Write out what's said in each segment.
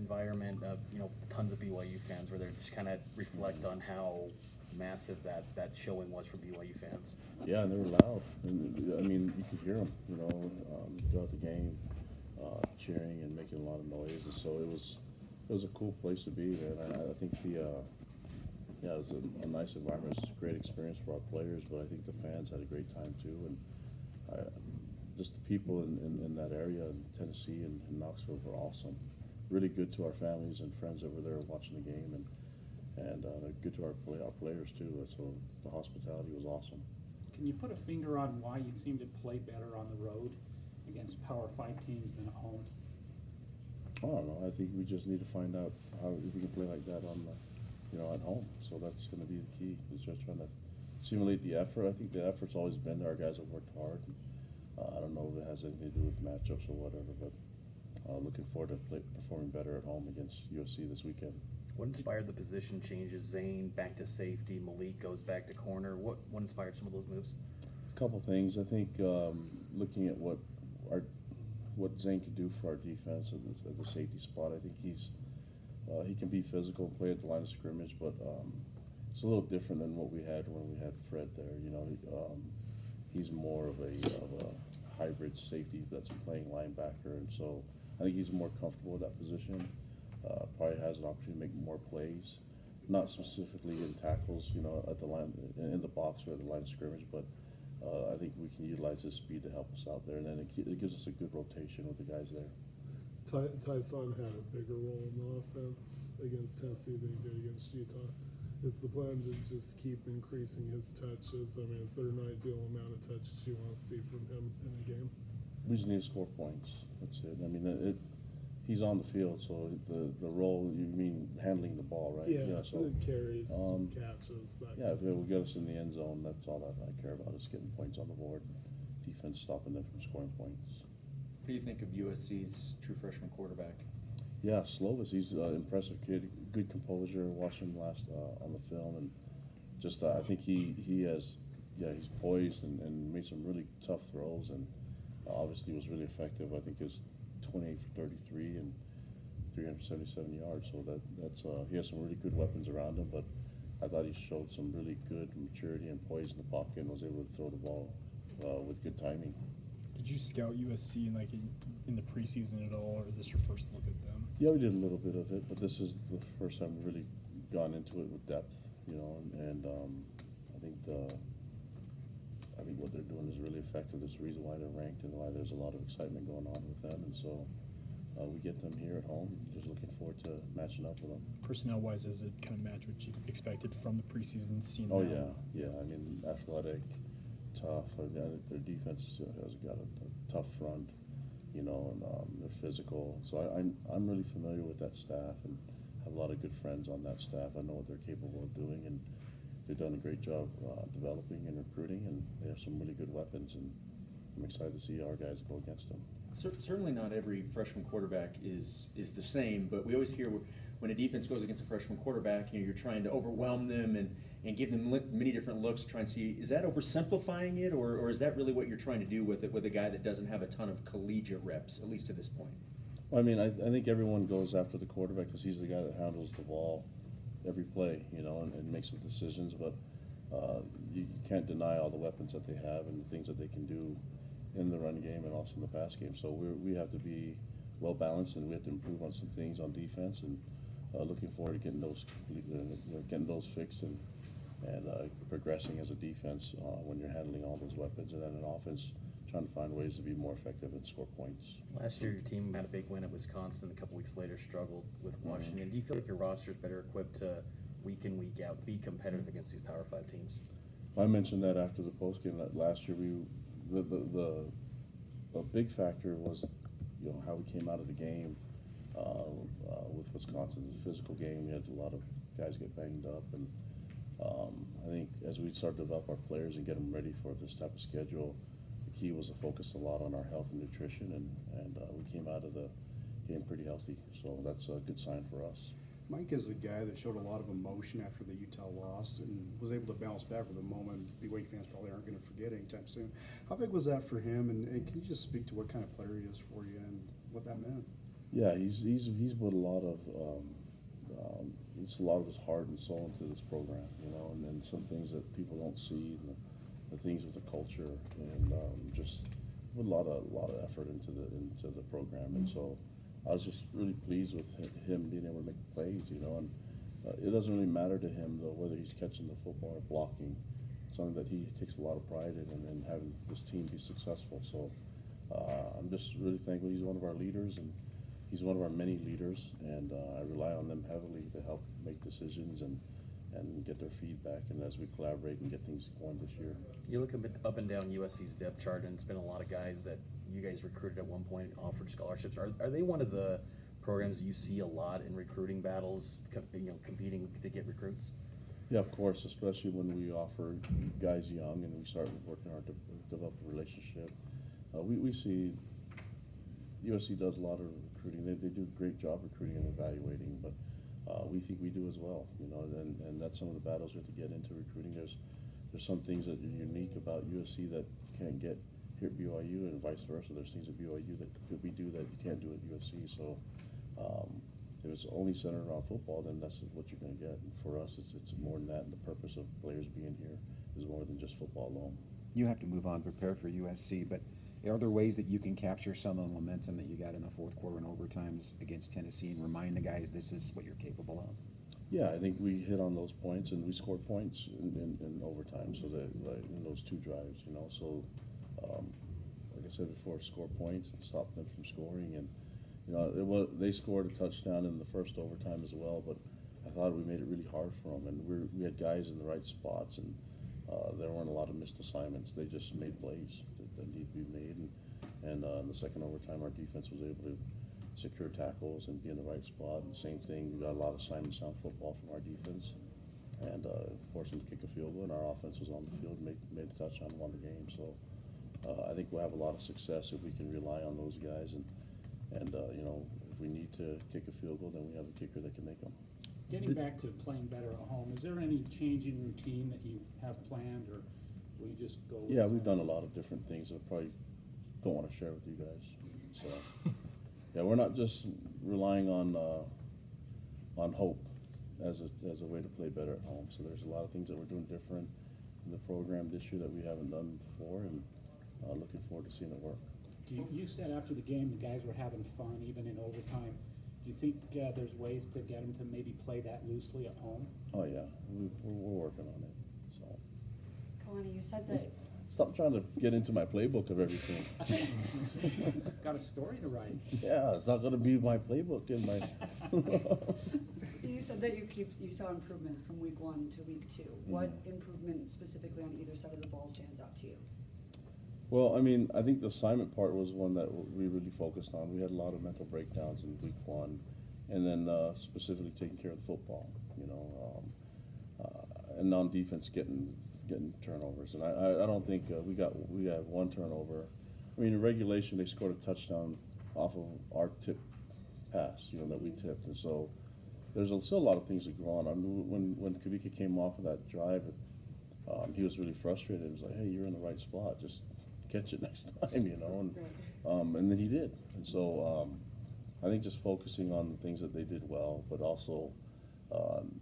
environment of, tons of BYU fans where they just kind of reflect on how massive that showing was for BYU fans. Yeah, and they were loud. And, I mean, you could hear them, throughout the game, cheering and making a lot of noise. And so it was a cool place to be, man. I think it was a nice environment. It was a great experience for our players, but I think the fans had a great time too. And just the people in that area in Tennessee and Knoxville were awesome. Really good to our families and friends over there watching the game, and good to our players too. So the hospitality was awesome. Can you put a finger on why you seem to play better on the road against Power 5 teams than at home? I don't know. I think we just need to find out how we can play like that at home. So that's going to be the key. Is just trying to simulate the effort. I think the effort's always been there. Our guys have worked hard. I don't know if it has anything to do with matchups or whatever, but looking forward to performing better at home against USC this weekend. What inspired the position changes? Zane back to safety, Malik goes back to corner. What inspired some of those moves? A couple things. I think looking at what Zane can do for our defense at the safety spot. I think he can be physical, play at the line of scrimmage, but it's a little different than what we had when we had Fred there. He's more of a hybrid safety that's playing linebacker, and so I think he's more comfortable with that position. Probably has an opportunity to make more plays, not specifically in tackles, at the line, in the box or at the line of scrimmage, but I think we can utilize his speed to help us out there, and then it gives us a good rotation with the guys there. Tyson had a bigger role in the offense against Tennessee than he did against Utah. Is the plan to just keep increasing his touches? I mean, is there an ideal amount of touches you want to see from him in a game? We just need to score points. That's it. I mean, he's on the field, so the role, you mean handling the ball, right? Yeah, so it carries, catches. If it will get us in the end zone, that's all that I care about, is getting points on the board. Defense stopping them from scoring points. What do you think of USC's true freshman quarterback? Yeah, Slovis, he's an impressive kid, good composure. Watched him last on the film, and just I think he's poised and made some really tough throws, and obviously was really effective. I think it was 28 for 33 and 377 yards. So that's he has some really good weapons around him, but I thought he showed some really good maturity and poise in the pocket and was able to throw the ball with good timing. Did you scout USC in the preseason at all, or is this your first look at them? Yeah, we did a little bit of it, but this is the first time we've really gone into it with depth, and I think what they're doing is really effective. There's a reason why they're ranked and why there's a lot of excitement going on with them, and so we get them here at home. Just looking forward to matching up with them. Personnel-wise, does it kind of match what you expected from the preseason scene? Oh yeah. I mean, athletic, tough. Their defense has got a tough front, and they're physical. So I'm really familiar with that staff and have a lot of good friends on that staff. I know what they're capable of doing, and they've done a great job developing and recruiting, and they have some really good weapons, and I'm excited to see our guys go against them. Certainly not every freshman quarterback is the same, but we always hear when a defense goes against a freshman quarterback, you're trying to overwhelm them and give them many different looks to try and see, is that oversimplifying it, or is that really what you're trying to do with it with a guy that doesn't have a ton of collegiate reps, at least to this point? Well, I mean, I think everyone goes after the quarterback because he's the guy that handles the ball every play, and makes the decisions, but you can't deny all the weapons that they have and the things that they can do in the run game and also in the pass game. So we have to be well balanced, and we have to improve on some things on defense, and looking forward to getting those fixed and progressing as a defense when you're handling all those weapons, and then an offense trying to find ways to be more effective and score points. Last year, your team had a big win at Wisconsin. A couple weeks later, struggled with Washington. Do you feel like your roster is better equipped to week in, week out be competitive against these Power 5 teams? I mentioned that after the postgame that last year the big factor was how we came out of the game with Wisconsin. It was a physical game. We had a lot of guys get banged up, and I think as we start to develop our players and get them ready for this type of schedule, the key was to focus a lot on our health and nutrition, and we came out of the game pretty healthy, so that's a good sign for us. Mike is a guy that showed a lot of emotion after the Utah loss and was able to bounce back with a moment BYU fans probably aren't going to forget anytime soon. How big was that for him, and can you just speak to what kind of player he is for you and what that meant? Yeah, he's put a lot of it's a lot of his heart and soul into this program, you know, and then some things that people don't see, and the things with the culture, and just put a lot of effort into the program, and so I was just really pleased with him being able to make plays, you know, and it doesn't really matter to him though whether he's catching the football or blocking. It's something that he takes a lot of pride in, and having this team be successful. So I'm just really thankful. He's one of our leaders, and he's one of our many leaders, and I rely on them heavily to help make decisions and get their feedback, and as we collaborate and get things going this year. You look up and down USC's depth chart, and it's been a lot of guys that you guys recruited at one point, offered scholarships. Are they one of the programs you see a lot in recruiting battles, competing to get recruits? Yeah, of course, especially when we offer guys young and we start working hard to develop a relationship. We see USC does a lot of recruiting. They do a great job recruiting and evaluating, but we think we do as well, you know, and that's some of the battles we have to get into recruiting. There's some things that are unique about USC that you can't get here at BYU, and vice versa. There's things at BYU that we do that you can't do at USC. So if it's only centered around football, then that's what you're going to get. And for us, it's more than that, and the purpose of players being here is more than just football alone. You have to move on, prepare for USC, but are there ways that you can capture some of the momentum that you got in the fourth quarter and overtimes against Tennessee and remind the guys this is what you're capable of? Yeah, I think we hit on those points, and we scored points in overtime, so that in those two drives, you know. So, like I said before, score points and stop them from scoring, and you know, they scored a touchdown in the first overtime as well, but I thought we made it really hard for them, and we had guys in the right spots, and there weren't a lot of missed assignments. They just made plays that need to be made, and in the second overtime, our defense was able to secure tackles and be in the right spot. And same thing, we got a lot of Simon Sound football from our defense, and forced them to kick a field goal, and our offense was on the field, made a touchdown, and won the game. So I think we'll have a lot of success if we can rely on those guys, and you know, if we need to kick a field goal, then we have a kicker that can make them. Getting back to playing better at home, is there any change in routine that you have planned, or will you just go? Yeah, we've done a lot of different things I probably don't want to share with you guys. So, yeah, we're not just relying on hope as a way to play better at home. So there's a lot of things that we're doing different in the program this year that we haven't done before, and looking forward to seeing it work. You said after the game the guys were having fun even in overtime. Do you think there's ways to get them to maybe play that loosely at home? Oh yeah, we're working on it. So Kalani, you said that. stop trying to get into my playbook of everything. Got a story to write. Yeah, it's not going to be my playbook in my. You said that you saw improvements from week 1 to week 2. What improvement specifically on either side of the ball stands out to you? Well, I mean, I think the assignment part was one that we really focused on. We had a lot of mental breakdowns in week 1, and then specifically taking care of the football, you know, and on defense getting turnovers. And I don't think we had one turnover. I mean, in regulation they scored a touchdown off of our tip pass, you know, that we tipped, and so there's still a lot of things that go on. I mean, when Kavika came off of that drive, he was really frustrated. He was like, "Hey, you're in the right spot. Just catch it next time," you know, and then he did. And so I think just focusing on the things that they did well, but also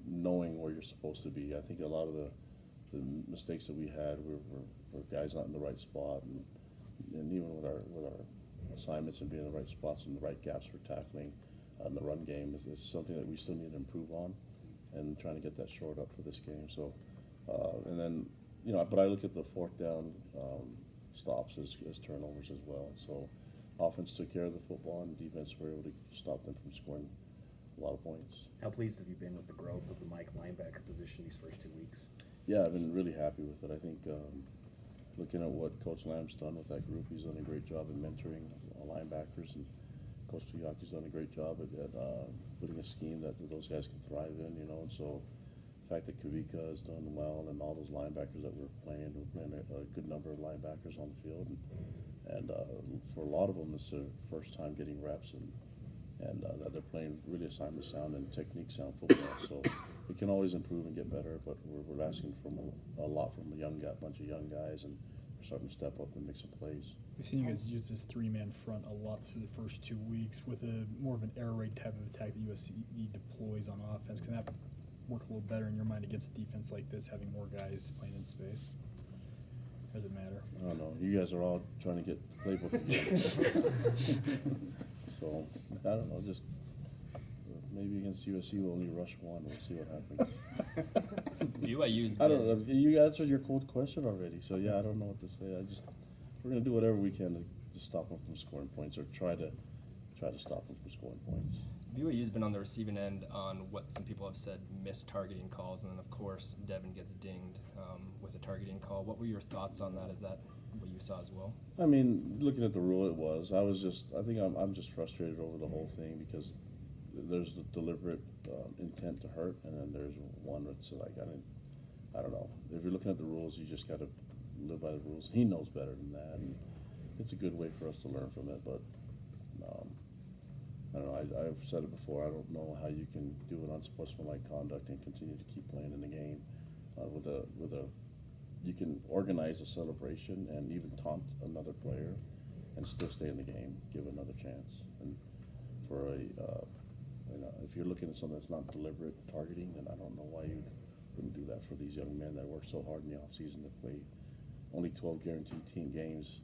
knowing where you're supposed to be. I think a lot of the mistakes that we had were guys not in the right spot, and even with our assignments and being in the right spots and the right gaps for tackling in the run game is something that we still need to improve on, and trying to get that shored up for this game. So and then, you know, but I look at the fourth down stops as turnovers as well. So offense took care of the football, and defense were able to stop them from scoring a lot of points. How pleased have you been with the growth of the Mike linebacker position these first 2 weeks? Yeah, I've been really happy with it. I think looking at what Coach Lamb's done with that group, he's done a great job in mentoring linebackers, and Coach Tuyaki's done a great job at putting a scheme that those guys can thrive in, you know. And so the fact that Kavika has done well, and all those linebackers that we're playing a good number of linebackers on the field, and for a lot of them, it's their first time getting reps, and that they're playing really assignment sound and technique sound football. So we can always improve and get better, but we're asking from a lot from a bunch of young guys, and starting to step up and make some plays. We've seen you guys use this three-man front a lot through the first 2 weeks with a more of an air raid type of attack that USC deploys on offense. Can that work a little better in your mind against a defense like this, having more guys playing in space? Or does it matter? I don't know. You guys are all trying to get playbook. So I don't know. Just maybe against USC we'll only rush one. We'll see what happens. BYU's I don't know. You answered your cold question already. So yeah, I don't know what to say. We're gonna do whatever we can to stop them from scoring points, or try to stop them from scoring points. BYU's been on the receiving end on what some people have said missed targeting calls, and then of course Devin gets dinged with a targeting call. What were your thoughts on that? Is that what you saw as well? I mean, looking at the rule, it was. I think I'm just frustrated over the whole thing because there's the deliberate intent to hurt, and then there's one that's like I don't know. If you're looking at the rules, you just got to live by the rules. He knows better than that, and it's a good way for us to learn from it. But I don't know. I've said it before. I don't know how you can do an unsportsmanlike conduct and continue to keep playing in the game you can organize a celebration and even taunt another player and still stay in the game, give another chance. And for if you're looking at something that's not deliberate targeting, then I don't know why you wouldn't do that for these young men that work so hard in the off season to play only 12 guaranteed team games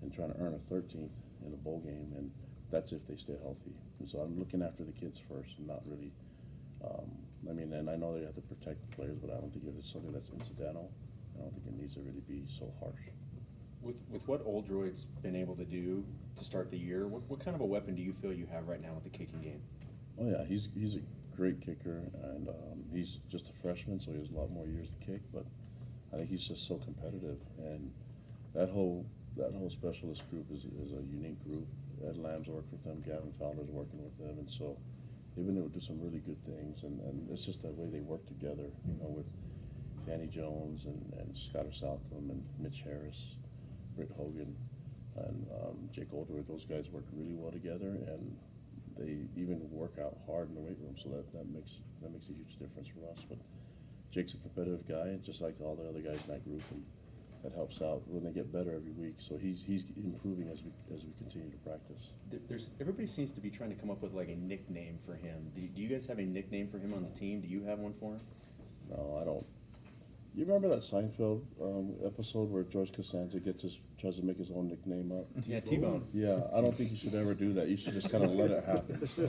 and trying to earn a 13th in a bowl game, and that's if they stay healthy. And so I'm looking after the kids first and not really. And I know they have to protect the players, but I don't think if it's something that's incidental, I don't think it needs to really be so harsh. With what Oldroyd's been able to do to start the year, what kind of a weapon do you feel you have right now with the kicking game? Oh yeah, he's a great kicker, and he's just a freshman, so he has a lot more years to kick. But I think he's just so competitive, and that whole specialist group is a unique group. Ed Lamb's worked with them, Gavin Fowler's working with them, and so they've been able to do some really good things. And it's just the way they work together, with Danny Jones and Skylar Southam and Mitch Harris, Britt Hogan, and Jake Oldroyd. Those guys work really well together, and they even work out hard in the weight room. So that makes a huge difference for us. But Jake's a competitive guy, just like all the other guys in that group, and that helps out when they get better every week. So he's improving as we continue to practice. Everybody seems to be trying to come up with like a nickname for him. Do you guys have a nickname for him on the team? Do you have one for him? No, I don't. You remember that Seinfeld episode where George Costanza tries to make his own nickname up? Yeah, T-Bone. Yeah, I don't think you should ever do that. You should just kind of let it happen. So,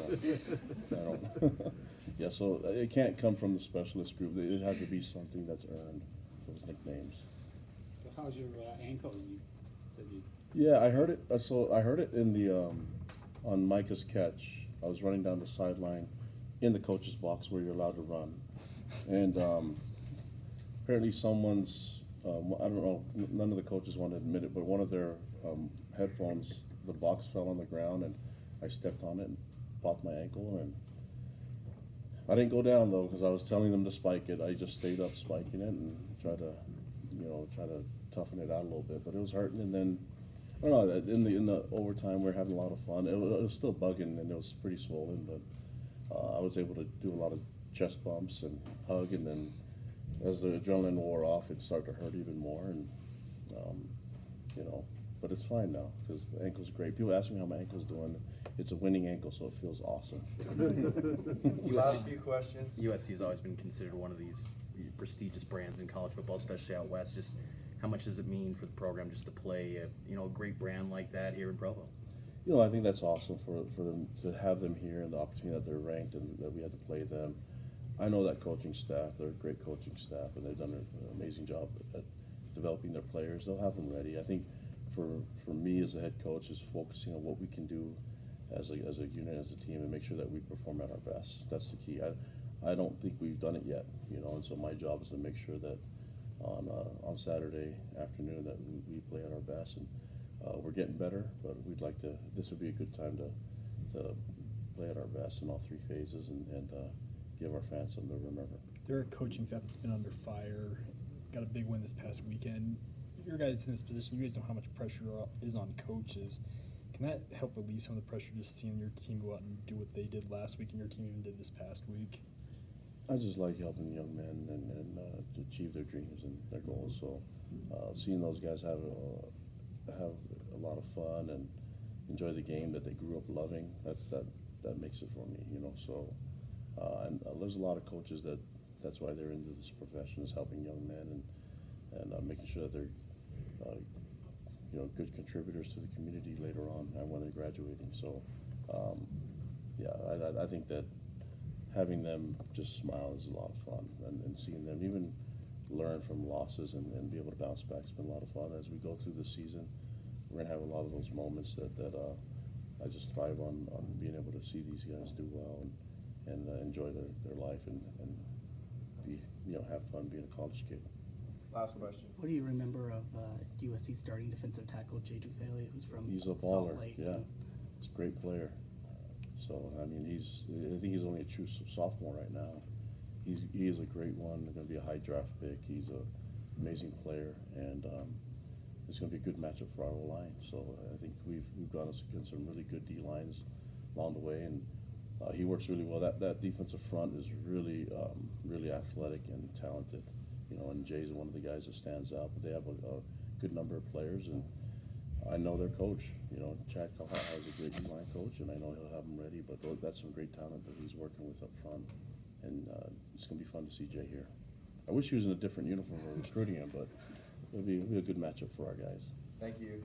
I don't. Yeah, so it can't come from the specialist group. It has to be something that's earned, those nicknames. So how's your ankle? You said you. Yeah, I heard it. So I heard it in the on Micah's catch. I was running down the sideline in the coach's box where you're allowed to run, and apparently someone's I don't know. None of the coaches want to admit it, but one of their headphones, the box fell on the ground, and I stepped on it and popped my ankle. And I didn't go down though because I was telling them to spike it. I just stayed up spiking it and tried to toughen it out a little bit. But it was hurting, and then I don't know. In the overtime, we were having a lot of fun. It was still bugging, and it was pretty swollen, but I was able to do a lot of chest bumps and hug, and then as the adrenaline wore off, it started to hurt even more, and but it's fine now because the ankle's great. People ask me how my ankle's doing. It's a winning ankle, so it feels awesome. Last few questions. USC has always been considered one of these prestigious brands in college football, especially out west. Just how much does it mean for the program just to play a great brand like that here in Provo? I think that's awesome for them to have them here and the opportunity that they're ranked and that we had to play them. I know that coaching staff, they're a great coaching staff, and they've done an amazing job at developing their players. They'll have them ready. I think for me as a head coach is focusing on what we can do as a unit, as a team, and make sure that we perform at our best. That's the key. I don't think we've done it yet, and so my job is to make sure that on Saturday afternoon that we play at our best, and we're getting better, but this would be a good time to play at our best in all three phases and give our fans something to remember. They're a coaching staff that's been under fire, got a big win this past weekend. Your guys in this position, you guys know how much pressure is on coaches. Can that help relieve some of the pressure just seeing your team go out and do what they did last week and your team even did this past week? I just like helping young men and to achieve their dreams and their goals. So seeing those guys have a lot of fun and enjoy the game that they grew up loving, that makes it for me, you know. So and there's a lot of coaches that's why they're into this profession, is helping young men and making sure that they're you know, good contributors to the community later on and when they're graduating. So yeah, I think that having them just smile is a lot of fun, and seeing them even learn from losses and be able to bounce back has been a lot of fun. As we go through the season, we're gonna have a lot of those moments that I just thrive on being able to see these guys do well and enjoy their life and be, you know, have fun being a college kid. Last question. What do you remember of USC starting defensive tackle Jay Dufele, who's from He's a Salt baller, Lake? yeah. He's a great player. So I mean, I think he's only a true sophomore right now. He is a great one. Going to be a high draft pick. He's an amazing player, and it's going to be a good matchup for our line. So I think we've gone against some really good D lines along the way, and he works really well. That defensive front is really really athletic and talented. You know, and Jay's one of the guys that stands out. But they have a good number of players, and I know their coach. You know, Chad Kalani is a great D-line coach, and I know he'll have them ready. But that's some great talent that he's working with up front, and it's going to be fun to see Jay here. I wish he was in a different uniform for recruiting him, but it'll be a good matchup for our guys. Thank you.